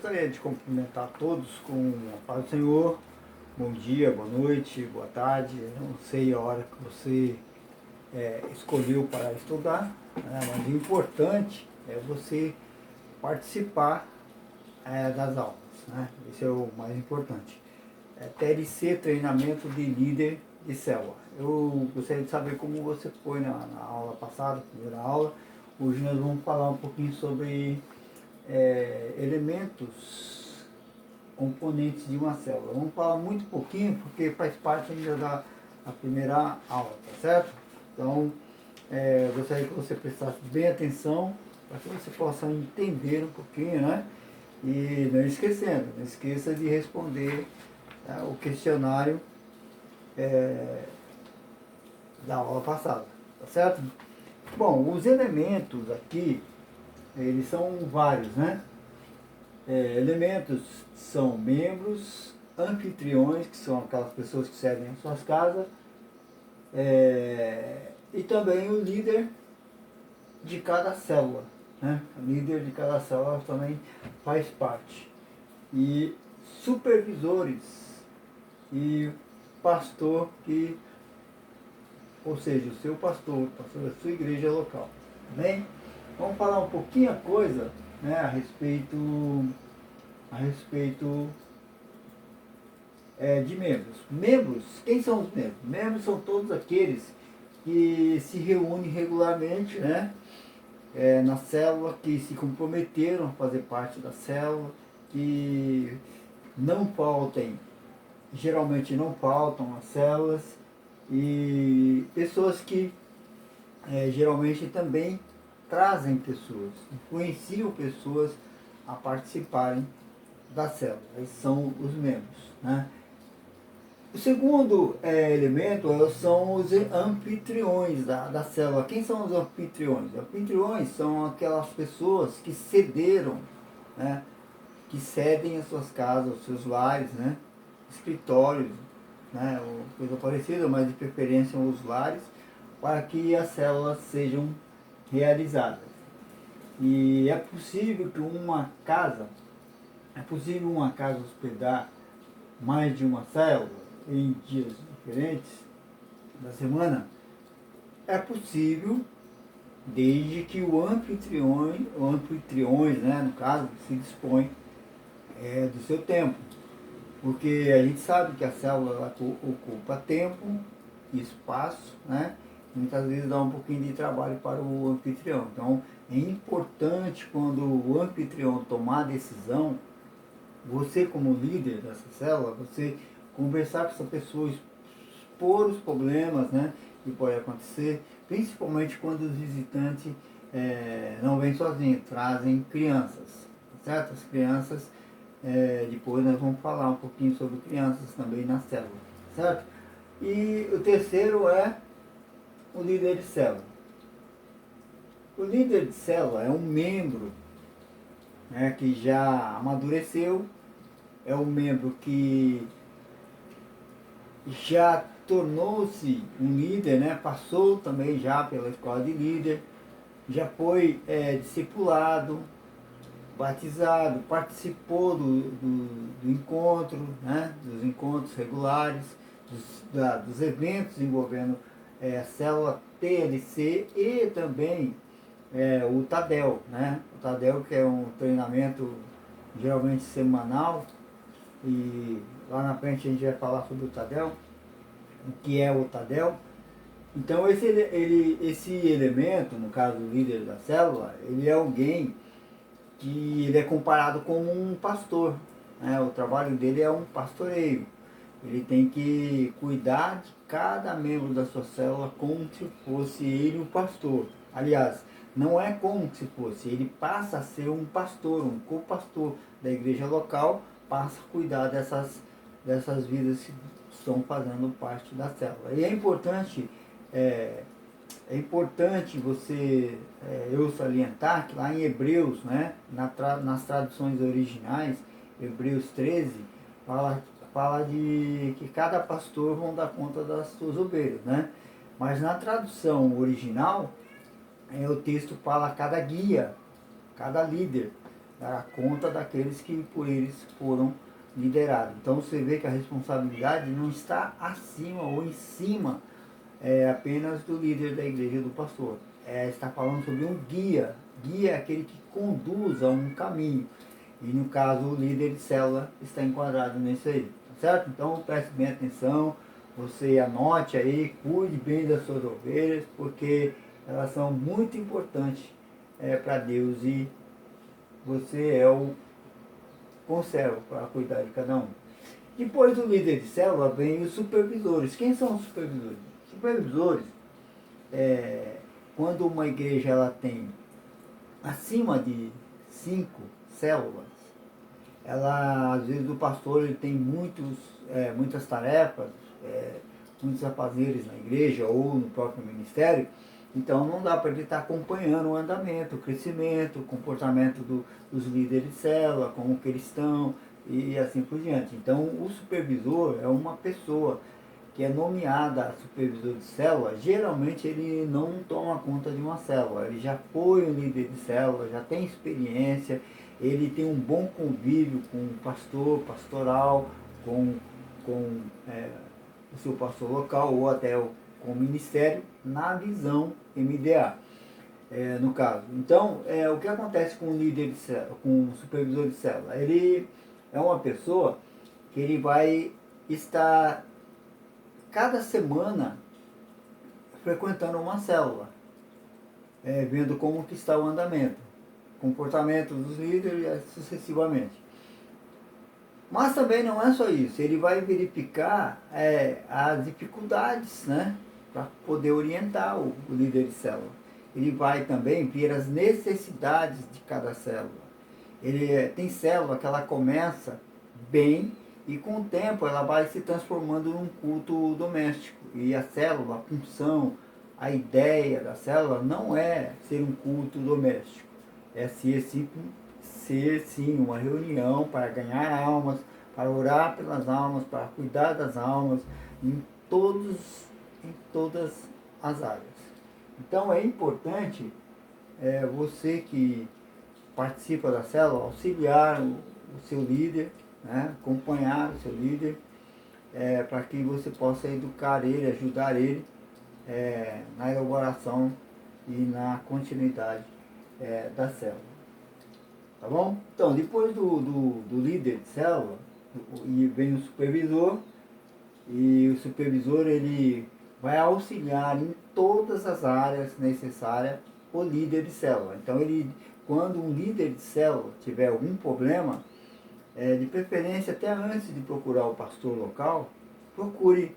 gostaria de cumprimentar todos com a paz do Senhor. Bom dia, boa noite, boa tarde. Eu não sei a hora que você escolheu para estudar, né? Mas o importante é você participar das aulas, né? Esse é o mais importante. TLC, treinamento de líder de célula. Eu gostaria de saber como você foi na aula passada, primeira aula. Hoje nós vamos falar um pouquinho sobre elementos, componentes de uma célula. Vamos falar muito pouquinho, porque faz parte ainda da primeira aula, tá certo? Então, eu gostaria que você prestasse bem atenção, para que você possa entender um pouquinho, né? E não esquecendo, não esqueça de responder o questionário da aula passada, tá certo? Bom, os elementos aqui, eles são vários, né? Elementos são membros, anfitriões, que são aquelas pessoas que servem em suas casas, e também o líder de cada célula, né? O líder de cada célula também faz parte. E supervisores e pastor, ou seja, o seu pastor, pastor da sua igreja local. Tá bem? Vamos falar um pouquinho a coisa, né, a respeito de membros. Membros, quem são os membros? Membros são todos aqueles que se reúnem regularmente, né, na célula, que se comprometeram a fazer parte da célula, que não faltem, geralmente não faltam as células, e pessoas que geralmente também trazem pessoas, influenciam pessoas a participarem da célula. Esses são os membros, né? O segundo elemento são os anfitriões da célula. Quem são os anfitriões? Anfitriões são aquelas pessoas que cederam, né, que cedem as suas casas, os seus lares, né, escritórios, né, ou coisa parecida, mas de preferência os lares, para que as células sejam realizadas. E é possível uma casa hospedar mais de uma célula em dias diferentes da semana? É possível, desde que anfitriões, né, no caso, se dispõe do seu tempo. Porque a gente sabe que a célula ela ocupa tempo e espaço, né? Muitas vezes dá um pouquinho de trabalho para o anfitrião. Então, é importante, quando o anfitrião tomar a decisão, você como líder dessa célula, você conversar com essa pessoa, expor os problemas, né, que podem acontecer, principalmente quando os visitantes não vêm sozinhos, trazem crianças, certo? As crianças, depois nós vamos falar um pouquinho sobre crianças também na célula, certo? E o terceiro é o líder de célula. O líder de célula é um membro, né, que já amadureceu, é um membro que já tornou-se um líder, né, passou também já pela escola de líder, já foi discipulado, batizado, participou do encontro, né, dos encontros regulares, dos eventos envolvendo a célula TLC e também o TADEL, né? O TADEL, que é um treinamento geralmente semanal, e lá na frente a gente vai falar sobre o TADEL, o que é o TADEL. Então esse elemento, no caso o líder da célula, ele é alguém que ele é comparado como um pastor, né? O trabalho dele é um pastoreio. Ele tem que cuidar de cada membro da sua célula como se fosse ele um pastor. Aliás, não é como se fosse, ele passa a ser um pastor, um co-pastor da igreja local, passa a cuidar dessas vidas que estão fazendo parte da célula. E é importante eu salientar que lá em Hebreus, né, nas traduções originais, Hebreus 13, fala de que cada pastor vão dar conta das suas ovelhas, né? Mas na tradução original, o texto fala cada guia, cada líder, dará conta daqueles que por eles foram liderados. Então você vê que a responsabilidade não está acima ou em cima apenas do líder da igreja, do pastor. Está falando sobre um guia. Guia é aquele que conduz a um caminho. E no caso o líder de célula está enquadrado nisso aí. Tá certo? Então preste bem atenção. Você anote aí, cuide bem das suas ovelhas, porque elas são muito importantes para Deus e você é o conservo para cuidar de cada um. Depois do líder de célula vem os supervisores. Quem são os supervisores? Supervisores, quando uma igreja ela tem acima de 5 células, ela, às vezes o pastor ele tem muitas tarefas, muitos afazeres na igreja ou no próprio ministério, então não dá para ele estar acompanhando o andamento, o crescimento, o comportamento dos líderes de célula, como que eles estão e assim por diante. Então o supervisor é uma pessoa que é nomeada supervisor de célula. Geralmente ele não toma conta de uma célula, ele já foi um líder de célula, já tem experiência, ele tem um bom convívio com o pastor, pastoral, com o seu pastor local ou até com o ministério, na visão MDA, no caso. Então, o que acontece com o líder de célula, com o supervisor de célula? Ele é uma pessoa que ele vai estar cada semana frequentando uma célula, vendo como que está o andamento, comportamento dos líderes e sucessivamente. Mas também não é só isso, ele vai verificar as dificuldades, né, para poder orientar o líder de célula. Ele vai também ver as necessidades de cada célula. Ele tem célula que ela começa bem e com o tempo ela vai se transformando num culto doméstico. E a célula, a função, a ideia da célula não é ser um culto doméstico. É ser sim uma reunião para ganhar almas, para orar pelas almas, para cuidar das almas, em todas as áreas. Então é importante você que participa da célula, auxiliar o seu líder, né, acompanhar o seu líder, para que você possa educar ele, ajudar ele na elaboração e na continuidade da célula. Tá bom? Então, depois do líder de célula, vem o supervisor, e o supervisor ele vai auxiliar em todas as áreas necessárias o líder de célula. Então, quando um líder de célula tiver algum problema, de preferência até antes de procurar o pastor local, procure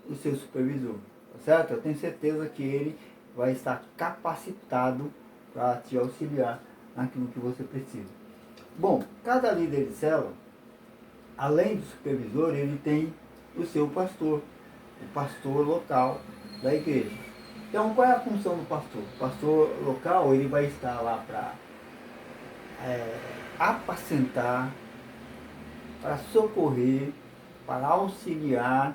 o seu supervisor, tá certo? Eu tenho certeza que ele vai estar capacitado para te auxiliar naquilo que você precisa. Bom, cada líder de célula, além do supervisor, ele tem o seu pastor, o pastor local da igreja. Então, qual é a função do pastor? O pastor local, ele vai estar lá para apacentar, para socorrer, para auxiliar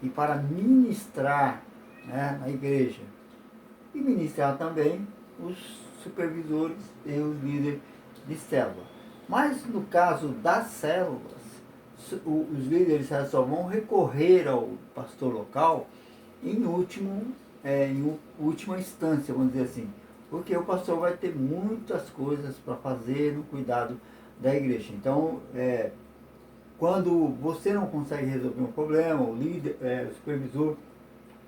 e para ministrar, né, na igreja. E ministrar também os supervisores e os líderes de célula. Mas no caso das células, os líderes só vão recorrer ao pastor local em última instância, vamos dizer assim. Porque o pastor vai ter muitas coisas para fazer no cuidado da igreja. Então, quando você não consegue resolver um problema, o líder, o supervisor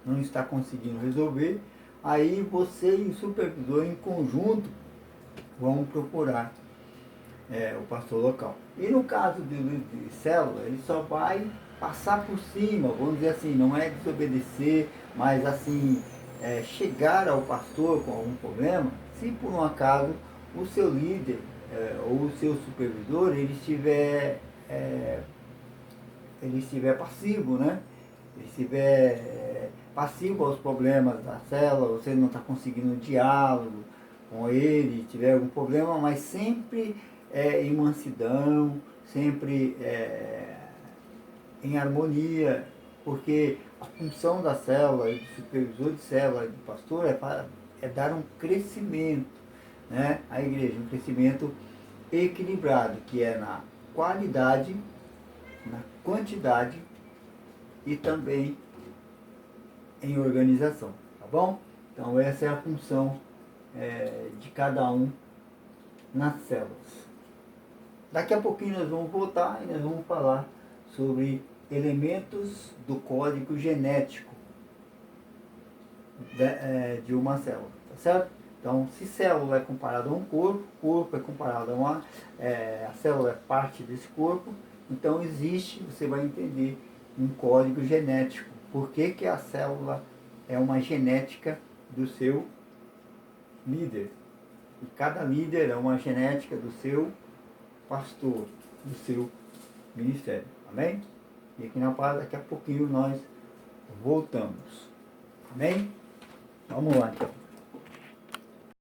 não está conseguindo resolver, aí você e o supervisor em conjunto vão procurar o pastor local. E no caso de célula, ele só vai passar por cima, vamos dizer assim, não é desobedecer, mas assim, chegar ao pastor com algum problema, se por um acaso o seu líder ou o seu supervisor ele estiver passivo, né? Ele estiver passivo aos problemas da célula, você não está conseguindo um diálogo com ele, tiver algum problema, mas sempre em mansidão, sempre em harmonia, porque a função da célula, do supervisor de célula, do pastor, é dar um crescimento, né, à igreja, um crescimento equilibrado, que é na qualidade, na quantidade e também em organização, tá bom? Então essa é a função de cada um nas células. Daqui a pouquinho nós vamos voltar e nós vamos falar sobre elementos do código genético de uma célula, tá certo? Então, se célula é comparada a um corpo, corpo é comparado a a célula é parte desse corpo, então existe, você vai entender, um código genético. Por que que a célula é uma genética do seu líder? E cada líder é uma genética do seu pastor, do seu ministério. Amém? E aqui na paz, daqui a pouquinho nós voltamos. Amém? Vamos lá então.